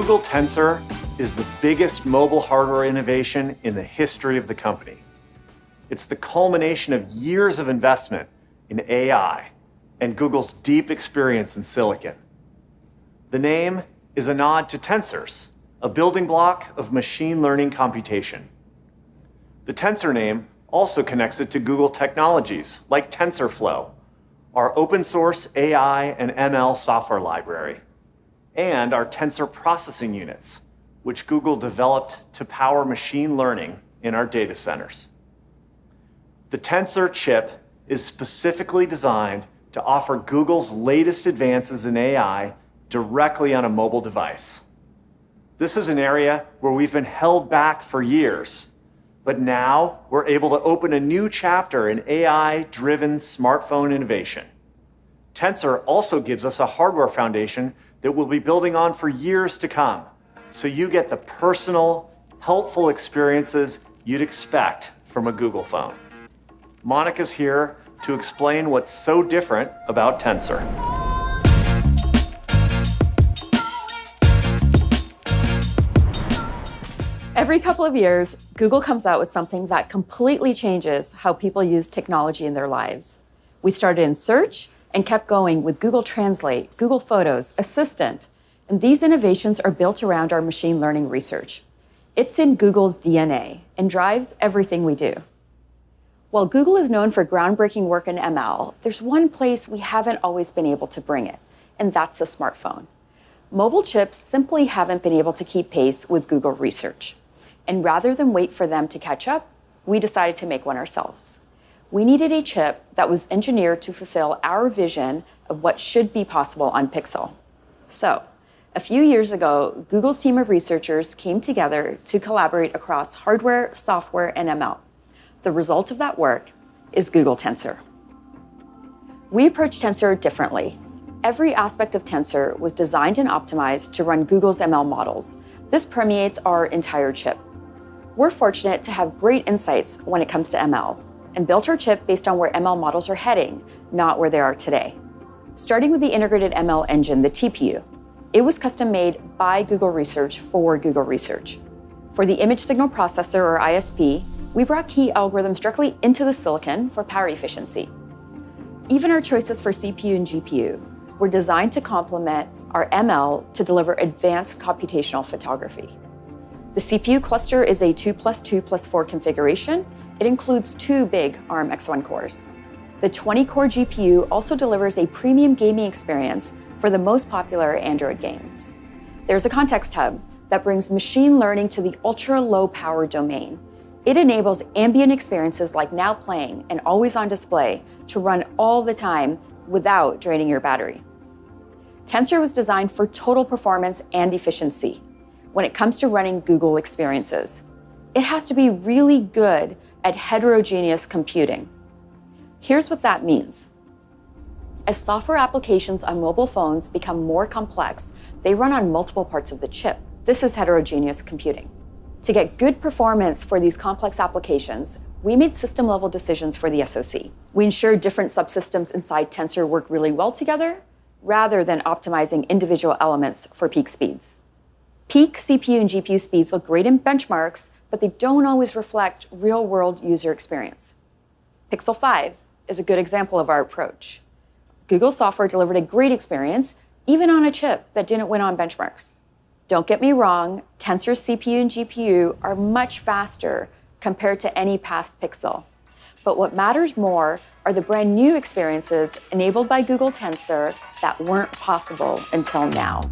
Google Tensor is the biggest mobile hardware innovation in the history of the company. It's the culmination of years of investment in AI and Google's deep experience in silicon. The name is a nod to tensors, a building block of machine learning computation. The Tensor name also connects it to Google technologies like TensorFlow, our open source AI and ML software library, and our tensor processing units, which Google developed to power machine learning in our data centers. The Tensor chip is specifically designed to offer Google's latest advances in AI directly on a mobile device. This is an area where we've been held back for years, but now we're able to open a new chapter in AI-driven smartphone innovation. Tensor also gives us a hardware foundation that we'll be building on for years to come, so you get the personal, helpful experiences you'd expect from a Google phone. Monica's here to explain what's so different about Tensor. Every couple of years, Google comes out with something that completely changes how people use technology in their lives. We started in search and kept going with Google Translate, Google Photos, Assistant, and these innovations are built around our machine learning research. It's in Google's DNA and drives everything we do. While Google is known for groundbreaking work in ML, there's one place we haven't always been able to bring it, and that's a smartphone. Mobile chips simply haven't been able to keep pace with Google research. And rather than wait for them to catch up, we decided to make one ourselves. We needed a chip that was engineered to fulfill our vision of what should be possible on Pixel. So, a few years ago, Google's team of researchers came together to collaborate across hardware, software, and ML. The result of that work is Google Tensor. We approached Tensor differently. Every aspect of Tensor was designed and optimized to run Google's ML models. This permeates our entire chip. We're fortunate to have great insights when it comes to ML, and built our chip based on where ML models are heading, not where they are today. Starting with the integrated ML engine, the TPU, it was custom made by Google Research for Google Research. For the image signal processor, or ISP, we brought key algorithms directly into the silicon for power efficiency. Even our choices for CPU and GPU were designed to complement our ML to deliver advanced computational photography. The CPU cluster is a 2+2+4 configuration. It includes 2 big ARM X1 cores. The 20-core GPU also delivers a premium gaming experience for the most popular Android games. There's a context hub that brings machine learning to the ultra-low power domain. It enables ambient experiences like now playing and always on display to run all the time without draining your battery. Tensor was designed for total performance and efficiency when it comes to running Google experiences. It has to be really good at heterogeneous computing. Here's what that means. As software applications on mobile phones become more complex, they run on multiple parts of the chip. This is heterogeneous computing. To get good performance for these complex applications, we made system-level decisions for the SoC. We ensured different subsystems inside Tensor work really well together, rather than optimizing individual elements for peak speeds. Peak CPU and GPU speeds look great in benchmarks, but they don't always reflect real-world user experience. Pixel 5 is a good example of our approach. Google software delivered a great experience, even on a chip that didn't win on benchmarks. Don't get me wrong, Tensor's CPU and GPU are much faster compared to any past Pixel. But what matters more are the brand new experiences enabled by Google Tensor that weren't possible until now.